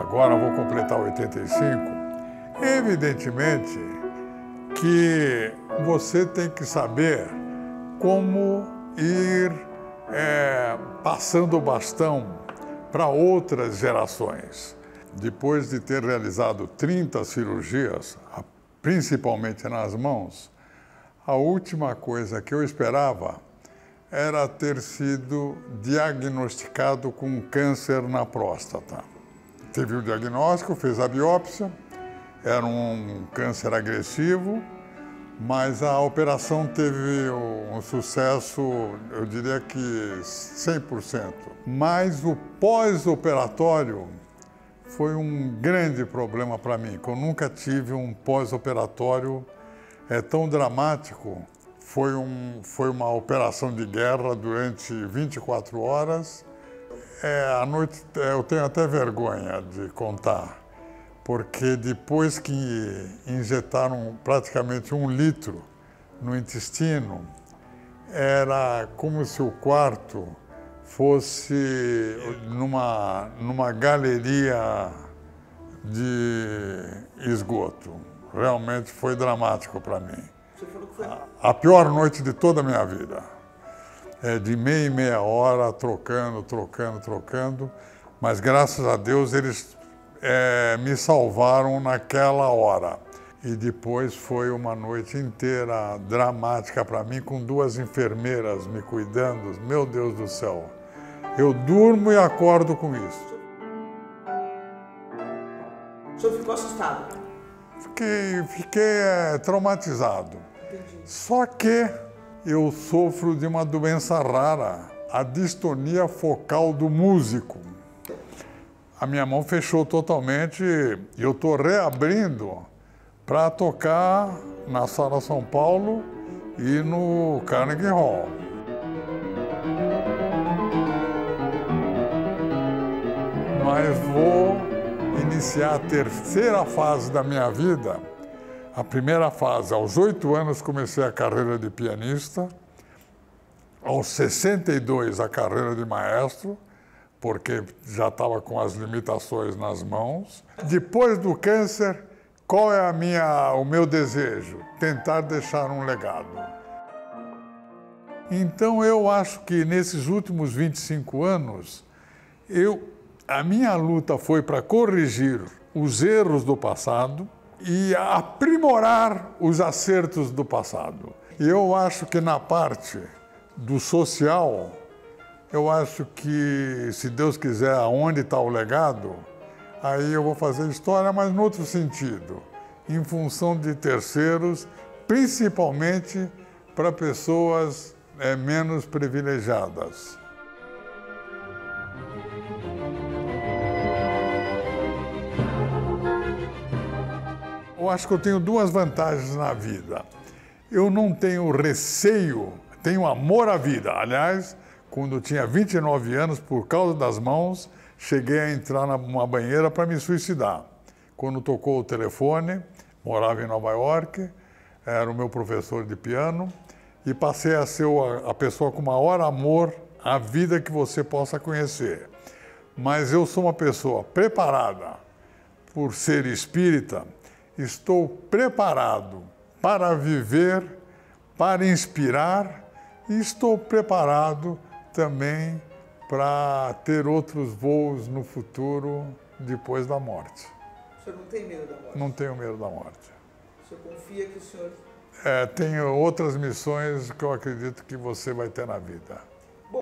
agora vou completar 85, evidentemente que você tem que saber como ir passando o bastão para outras gerações. Depois de ter realizado 30 cirurgias, principalmente nas mãos, a última coisa que eu esperava era ter sido diagnosticado com câncer na próstata. Teve o diagnóstico, fez a biópsia, era um câncer agressivo, mas a operação teve um sucesso, eu diria que 100%. Mas o pós-operatório foi um grande problema para mim, que eu nunca tive um pós-operatório tão dramático. Foi uma operação de guerra durante 24 horas. À noite eu tenho até vergonha de contar, porque depois que injetaram praticamente 1 litro no intestino, era como se o quarto fosse numa galeria de esgoto. Realmente foi dramático para mim. Você falou que foi... A pior noite de toda a minha vida. De meia em meia hora, trocando, mas graças a Deus eles me salvaram naquela hora. E depois foi uma noite inteira dramática para mim, com 2 enfermeiras me cuidando. Meu Deus do céu, eu durmo e acordo com isso. O senhor ficou assustado? Fiquei traumatizado. Entendi. Só que eu sofro de uma doença rara, a distonia focal do músico. A minha mão fechou totalmente e eu estou reabrindo para tocar na Sala São Paulo e no Carnegie Hall. Mas vou iniciar a terceira fase da minha vida. A primeira fase, aos 8 anos, comecei a carreira de pianista. Aos 62, a carreira de maestro, porque já estava com as limitações nas mãos. Depois do câncer, qual é o meu desejo? Tentar deixar um legado. Então, eu acho que nesses últimos 25 anos, a minha luta foi para corrigir os erros do passado e aprimorar os acertos do passado. E eu acho que na parte do social, eu acho que, se Deus quiser, aonde está o legado, aí eu vou fazer história, mas no outro sentido, em função de terceiros, principalmente para pessoas menos privilegiadas. Eu acho que eu tenho 2 vantagens na vida. Eu não tenho receio, tenho amor à vida. Aliás, quando eu tinha 29 anos, por causa das mãos, cheguei a entrar numa banheira para me suicidar. Quando tocou o telefone, morava em Nova York, era o meu professor de piano, e passei a ser a pessoa com maior amor à vida que você possa conhecer. Mas eu sou uma pessoa preparada por ser espírita. Estou preparado para viver, para inspirar, e estou preparado também para ter outros voos no futuro depois da morte. O senhor não tem medo da morte? Não tenho medo da morte. O senhor confia que o senhor... Tenho outras missões que eu acredito que você vai ter na vida. Bom.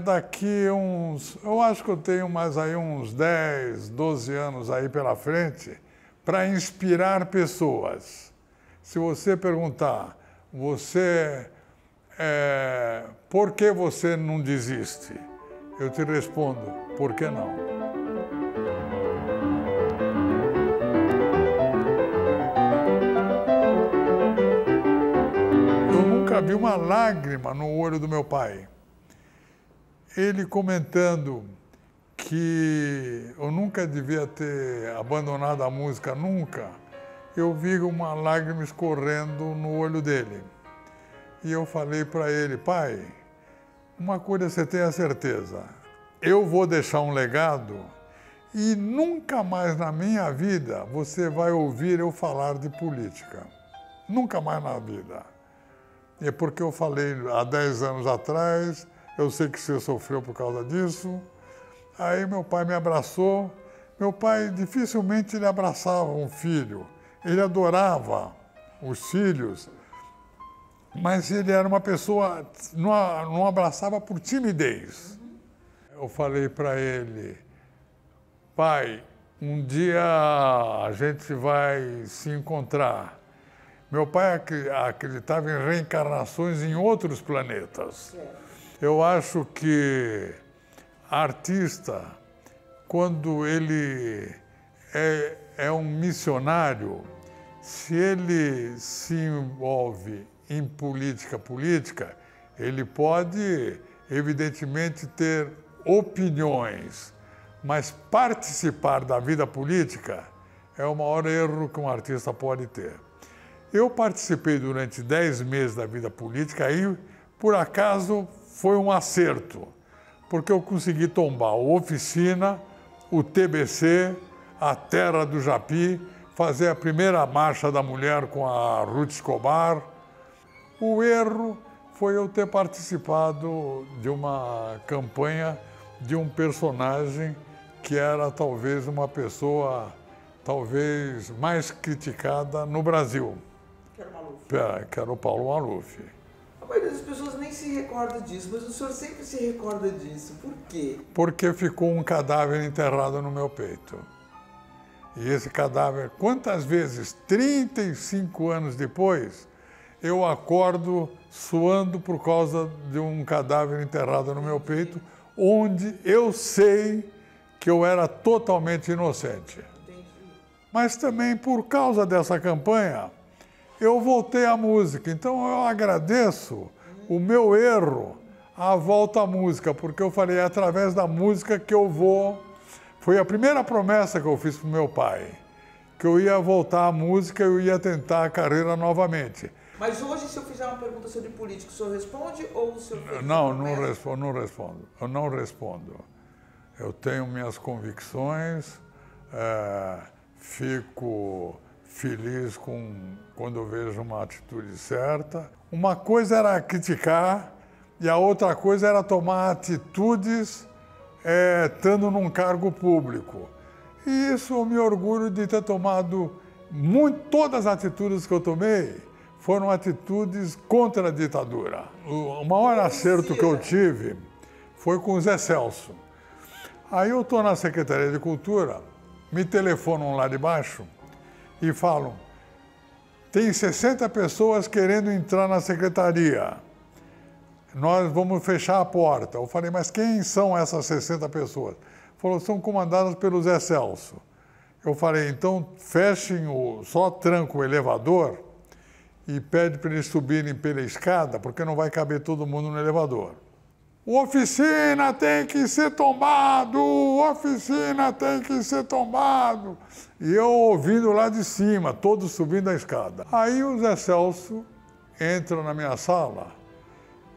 Daqui eu acho que eu tenho mais aí uns 10, 12 anos aí pela frente, para inspirar pessoas. Se você perguntar, por que você não desiste? Eu te respondo, por que não? Eu nunca vi uma lágrima no olho do meu pai. Ele comentando que eu nunca devia ter abandonado a música, nunca. Eu vi uma lágrima escorrendo no olho dele. E eu falei para ele, pai, uma coisa você tem a certeza, eu vou deixar um legado E nunca mais na minha vida você vai ouvir eu falar de política. Nunca mais na vida. E é porque eu falei há 10 anos atrás, eu sei que você sofreu por causa disso. Aí meu pai me abraçou. Meu pai dificilmente ele abraçava um filho. Ele adorava os filhos, mas ele era uma pessoa, não abraçava por timidez. Eu falei para ele, pai, um dia a gente vai se encontrar. Meu pai acreditava em reencarnações em outros planetas. Eu acho que artista, quando ele é um missionário, se ele se envolve em política, ele pode, evidentemente, ter opiniões, mas participar da vida política é o maior erro que um artista pode ter. Eu participei durante 10 meses da vida política, aí, por acaso, foi um acerto, porque eu consegui tombar o Oficina, o TBC, a Terra do Japi, fazer a primeira marcha da mulher com a Ruth Escobar. O erro foi eu ter participado de uma campanha de um personagem que era talvez uma pessoa talvez mais criticada no Brasil. Que era o Maluf. Que era o Paulo Maluf. A maioria das pessoas nem se recorda disso, mas o senhor sempre se recorda disso. Por quê? Porque ficou um cadáver enterrado no meu peito. E esse cadáver, quantas vezes, 35 anos depois, eu acordo suando por causa de um cadáver enterrado no meu peito, onde eu sei que eu era totalmente inocente. Entendi. Mas também por causa dessa campanha, eu voltei à música. Então eu agradeço o meu erro à volta à música, porque eu falei, é através da música que eu vou. Foi a primeira promessa que eu fiz para o meu pai, que eu ia voltar à música e eu ia tentar a carreira novamente. Mas hoje, se eu fizer uma pergunta sobre política, o senhor responde ou o senhor... Não respondo. Eu não respondo. Eu tenho minhas convicções, fico feliz quando eu vejo uma atitude certa. Uma coisa era criticar e a outra coisa era tomar atitudes estando num cargo público. E isso eu me orgulho de ter tomado todas as atitudes que eu tomei foram atitudes contra a ditadura. O maior acerto que eu tive foi com o Zé Celso. Aí eu estou na Secretaria de Cultura, me telefonam lá de baixo e falam, tem 60 pessoas querendo entrar na secretaria, nós vamos fechar a porta. Eu falei, mas quem são essas 60 pessoas? Falou, são comandadas pelo Zé Celso. Eu falei, então fechem, só tranca o elevador e pede para eles subirem pela escada, porque não vai caber todo mundo no elevador. O Oficina tem que ser tombado! O Oficina tem que ser tombado! E eu ouvindo lá de cima, todos subindo a escada. Aí o Zé Celso entra na minha sala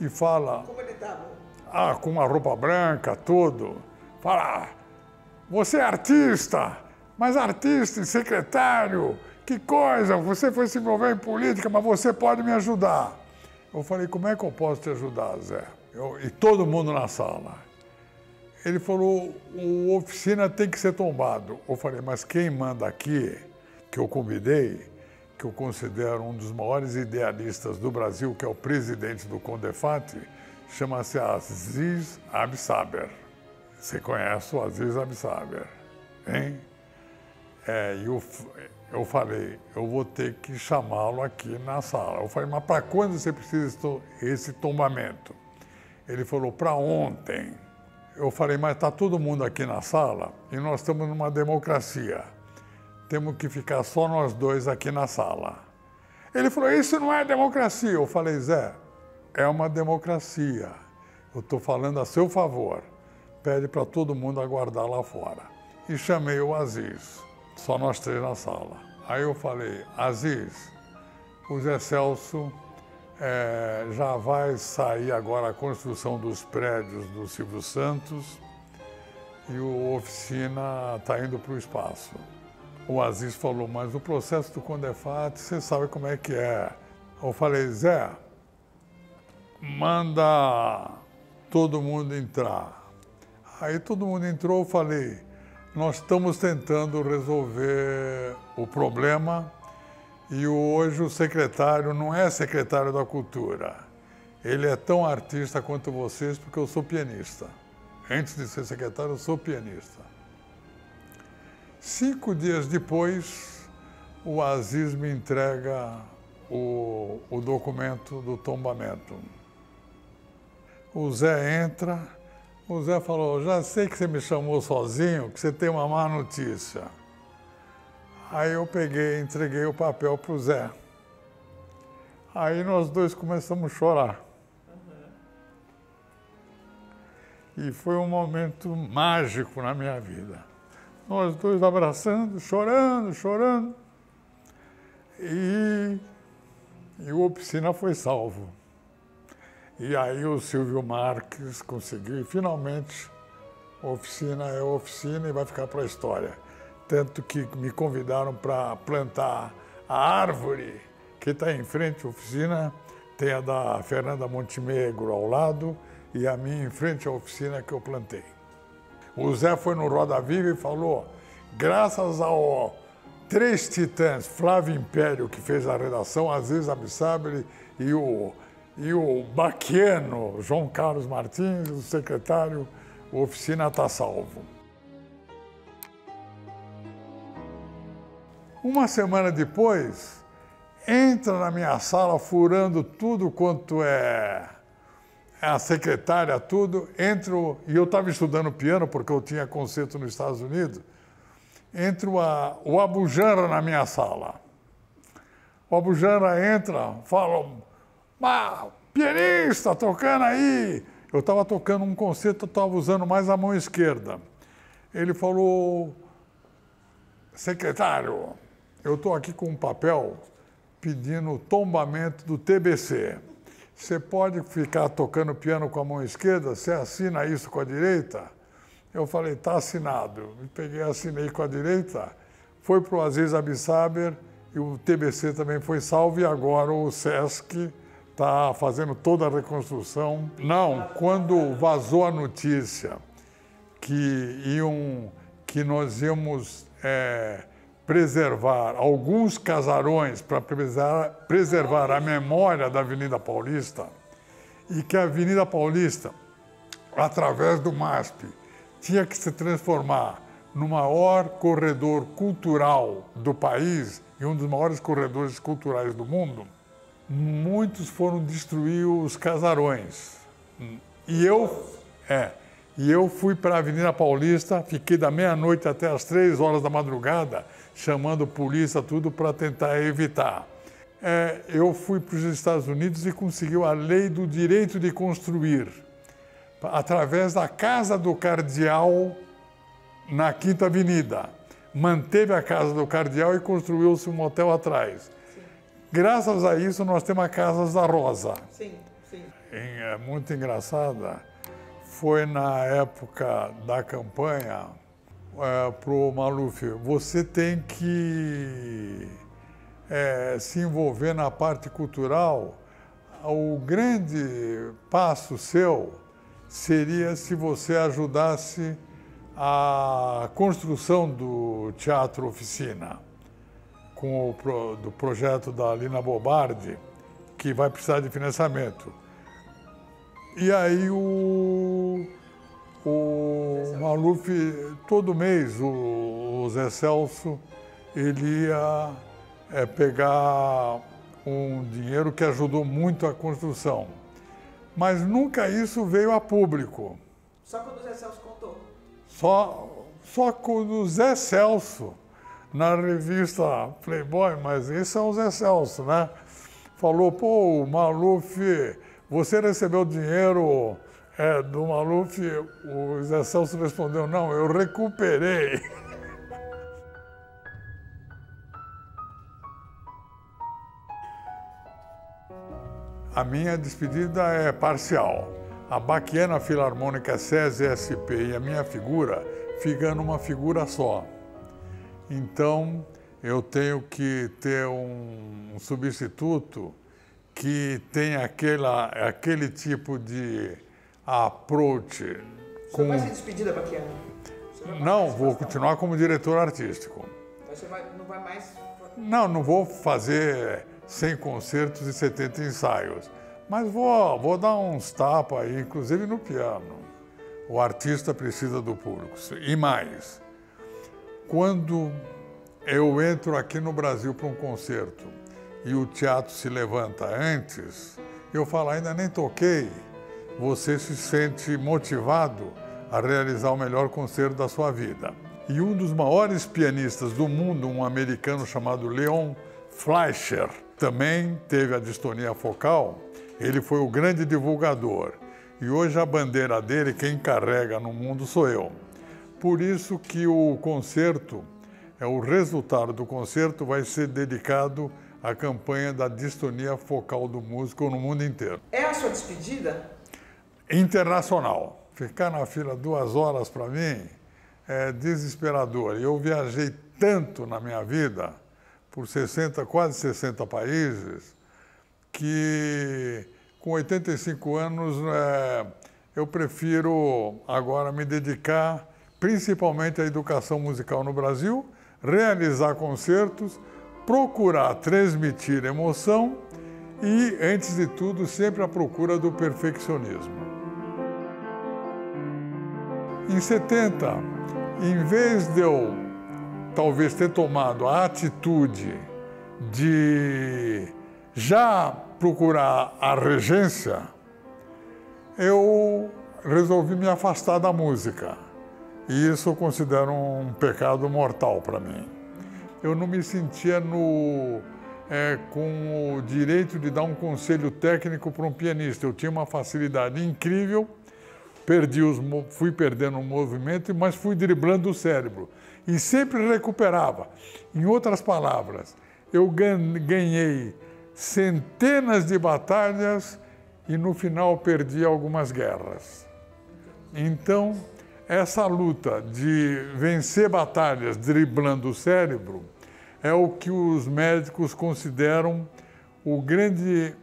e fala... Como ele estava? Com uma roupa branca, tudo. Fala, você é artista, mas artista e secretário, que coisa, você foi se envolver em política, mas você pode me ajudar. Eu falei, como é que eu posso te ajudar, Zé? E todo mundo na sala. Ele falou, o Oficina tem que ser tombado. Eu falei, mas quem manda aqui, que eu convidei, que eu considero um dos maiores idealistas do Brasil, que é o presidente do Condefat, chama-se Aziz Absaber. Você conhece o Aziz Absaber, hein? Eu falei, eu vou ter que chamá-lo aqui na sala. Eu falei, mas para quando você precisa esse tombamento? Ele falou, para ontem. Eu falei, mas está todo mundo aqui na sala e nós estamos numa democracia. Temos que ficar só nós dois aqui na sala. Ele falou, isso não é democracia. Eu falei, Zé, é uma democracia. Eu estou falando a seu favor. Pede para todo mundo aguardar lá fora. E chamei o Aziz. Só nós três na sala. Aí eu falei, Aziz, o Zé Celso já vai sair agora a construção dos prédios do Silvio Santos e o Oficina está indo para o espaço. O Aziz falou, mas o processo do Condefat, você sabe como é que é. Eu falei, Zé, manda todo mundo entrar. Aí todo mundo entrou, eu falei, nós estamos tentando resolver o problema e hoje o secretário não é secretário da Cultura. Ele é tão artista quanto vocês, porque eu sou pianista. Antes de ser secretário, eu sou pianista. 5 dias depois, o Aziz me entrega o documento do tombamento. O Zé entra, o Zé falou, já sei que você me chamou sozinho, que você tem uma má notícia. Aí eu peguei, entreguei o papel para o Zé. Aí nós dois começamos a chorar. E foi um momento mágico na minha vida. Nós dois abraçando, chorando, chorando. E o Oficina foi salvo. E aí o Silvio Marques conseguiu, e finalmente, a Oficina é a Oficina e vai ficar para a história. Tanto que me convidaram para plantar a árvore que está em frente à Oficina, tem a da Fernanda Montenegro ao lado e a minha em frente à Oficina que eu plantei. O Zé foi no Roda Viva e falou, graças ao 3 titãs, Flávio Império, que fez a redação, Aziz Abissabile e o Baquiano, João Carlos Martins, o secretário, a Oficina está salvo. Uma semana depois, entra na minha sala, furando tudo quanto é a secretária, tudo, entro, e eu estava estudando piano, porque eu tinha concerto nos Estados Unidos, entra o Abu Janra na minha sala. O Abu Janra entra, fala, pianista, tocando aí. Eu estava tocando um concerto, eu estava usando mais a mão esquerda. Ele falou, secretário, eu estou aqui com um papel pedindo o tombamento do TBC. Você pode ficar tocando piano com a mão esquerda? Você assina isso com a direita? Eu falei, está assinado. Eu peguei, assinei com a direita, foi para o Aziz Abissabile e o TBC também foi salvo e agora o Sesc está fazendo toda a reconstrução. Não, quando vazou a notícia que nós íamos preservar alguns casarões para preservar a memória da Avenida Paulista e que a Avenida Paulista, através do MASP, tinha que se transformar no maior corredor cultural do país e um dos maiores corredores culturais do mundo, muitos foram destruir os casarões. E eu fui para a Avenida Paulista, fiquei da meia-noite até as 3 horas da madrugada, chamando polícia, tudo para tentar evitar. Eu fui para os Estados Unidos e consegui a lei do direito de construir, através da Casa do Cardeal, na Quinta Avenida. Manteve a Casa do Cardeal e construiu-se um motel atrás. Sim. Graças a isso, nós temos a Casas da Rosa. Sim, sim. É muito engraçada. Foi na época da campanha para o Maluf. Você tem que se envolver na parte cultural. O grande passo seu seria se você ajudasse a construção do Teatro Oficina, do projeto da Lina Bobardi, que vai precisar de financiamento. E aí o Maluf, todo mês, o Zé Celso, ele ia pegar um dinheiro que ajudou muito a construção. Mas nunca isso veio a público. Só quando o Zé Celso contou. Só quando o Zé Celso, na revista Playboy, mas esse é o Zé Celso, né? Falou, pô, Maluf, você recebeu dinheiro do Maluf? O Zé Celso respondeu, não, eu recuperei. A minha despedida é parcial. a Baquiana Filarmônica SESI SP e a minha figura fica numa figura só. Então, eu tenho que ter um substituto que tenha aquele tipo de approach. Você vai se despedir da Baquiana? Não, vou continuar como diretor artístico. Você não vai mais... Não vou fazer 100 concertos e 70 ensaios, mas vou dar uns tapas aí, inclusive no piano. O artista precisa do público. E mais, quando eu entro aqui no Brasil para um concerto e o teatro se levanta antes, eu falo, ainda nem toquei, você se sente motivado a realizar o melhor concerto da sua vida. E um dos maiores pianistas do mundo, um americano chamado Leon Fleischer, também teve a distonia focal. Ele foi o grande divulgador. E hoje a bandeira dele, quem carrega no mundo sou eu. Por isso que o concerto, o resultado do concerto vai ser dedicado à campanha da distonia focal do músico no mundo inteiro. É a sua despedida? Internacional. Ficar na fila 2 horas para mim é desesperador. Eu viajei tanto na minha vida, por quase 60 países, que com 85 anos eu prefiro agora me dedicar principalmente à educação musical no Brasil, realizar concertos, procurar transmitir emoção e, antes de tudo, sempre à procura do perfeccionismo. Em 70, em vez de eu talvez ter tomado a atitude de já procurar a regência, eu resolvi me afastar da música. E isso eu considero um pecado mortal para mim. Eu não me sentia com o direito de dar um conselho técnico para um pianista. Eu tinha uma facilidade incrível, fui perdendo o movimento, mas fui driblando o cérebro. E sempre recuperava. Em outras palavras, eu ganhei centenas de batalhas e no final perdi algumas guerras. Então, essa luta de vencer batalhas driblando o cérebro é o que os médicos consideram o grande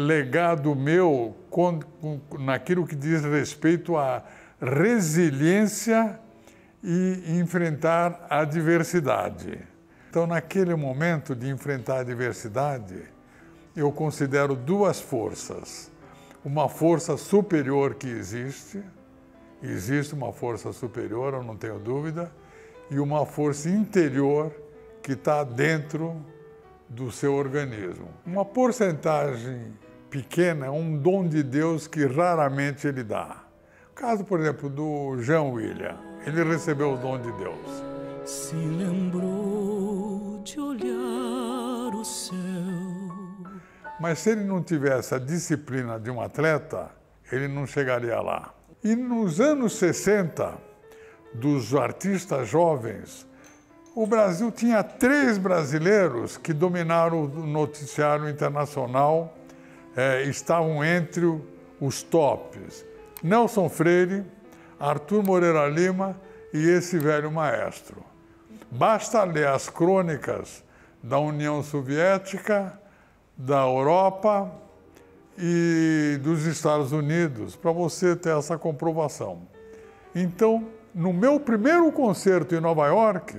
legado meu naquilo que diz respeito à resiliência e enfrentar a adversidade. Então, naquele momento de enfrentar a adversidade, eu considero 2 forças. Uma força superior que existe uma força superior, eu não tenho dúvida, e uma força interior que está dentro do seu organismo. Uma porcentagem pequena é um dom de Deus que raramente ele dá. O caso, por exemplo, do Jean William, ele recebeu o dom de Deus. Se lembrou de olhar o céu. Mas se ele não tivesse a disciplina de um atleta, ele não chegaria lá. E nos anos 60, dos artistas jovens, o Brasil tinha 3 brasileiros que dominaram o noticiário internacional, estavam entre os tops. Nelson Freire, Arthur Moreira Lima e esse velho maestro. Basta ler as crônicas da União Soviética, da Europa e dos Estados Unidos para você ter essa comprovação. Então, no meu primeiro concerto em Nova York,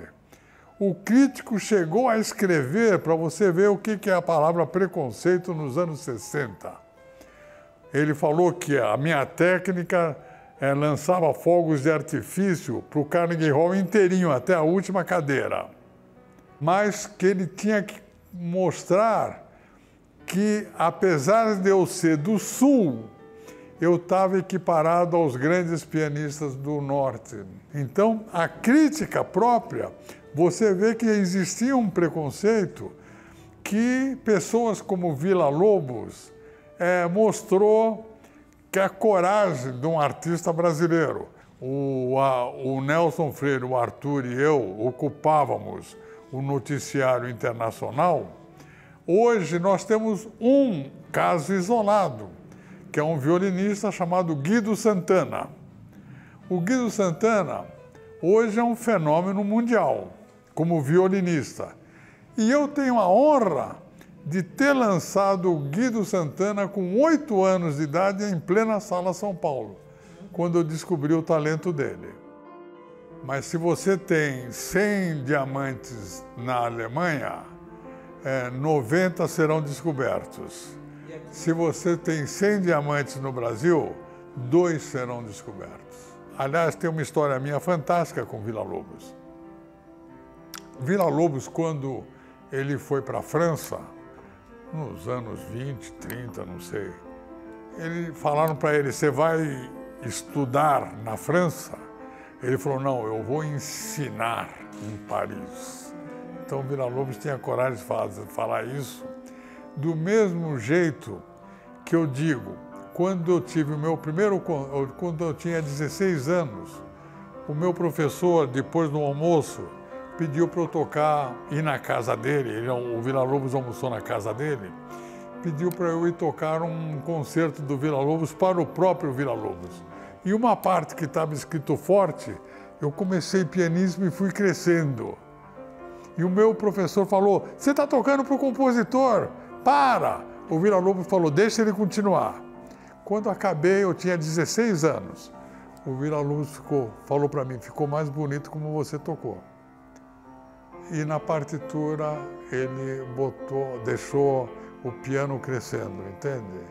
o crítico chegou a escrever, para você ver o que é a palavra preconceito nos anos 60. Ele falou que a minha técnica lançava fogos de artifício para o Carnegie Hall inteirinho, até a última cadeira. Mas que ele tinha que mostrar que, apesar de eu ser do Sul, eu estava equiparado aos grandes pianistas do Norte. Então, a crítica própria, você vê que existia um preconceito que pessoas como Villa-Lobos mostrou que a coragem de um artista brasileiro. O Nelson Freire, o Arthur e eu ocupávamos o noticiário internacional. Hoje nós temos um caso isolado, que é um violinista chamado Guido Santana. O Guido Santana hoje é um fenômeno mundial, como violinista. E eu tenho a honra de ter lançado o Guido Santana com 8 anos de idade em plena Sala São Paulo, quando eu descobri o talento dele. Mas se você tem 100 diamantes na Alemanha, 90 serão descobertos. Se você tem 100 diamantes no Brasil, 2 serão descobertos. Aliás, tem uma história minha fantástica com Villa-Lobos. Villa-Lobos, quando ele foi para a França, nos anos 20, 30, não sei, falaram para ele, você vai estudar na França? Ele falou, não, eu vou ensinar em Paris. Então, Villa-Lobos tinha coragem de falar isso. Do mesmo jeito que eu digo, quando eu tive o meu quando eu tinha 16 anos, o meu professor, depois do almoço, pediu para eu ir na casa dele, o Villa-Lobos almoçou na casa dele, pediu para eu ir tocar um concerto do Villa-Lobos para o próprio Villa-Lobos. E uma parte que estava escrito forte, eu comecei pianismo e fui crescendo. E o meu professor falou, você está tocando para o compositor, para! O Villa-Lobos falou, deixa ele continuar. Quando acabei, eu tinha 16 anos. O Villa-Lobos falou para mim, ficou mais bonito como você tocou. E na partitura ele deixou o piano crescendo, entende?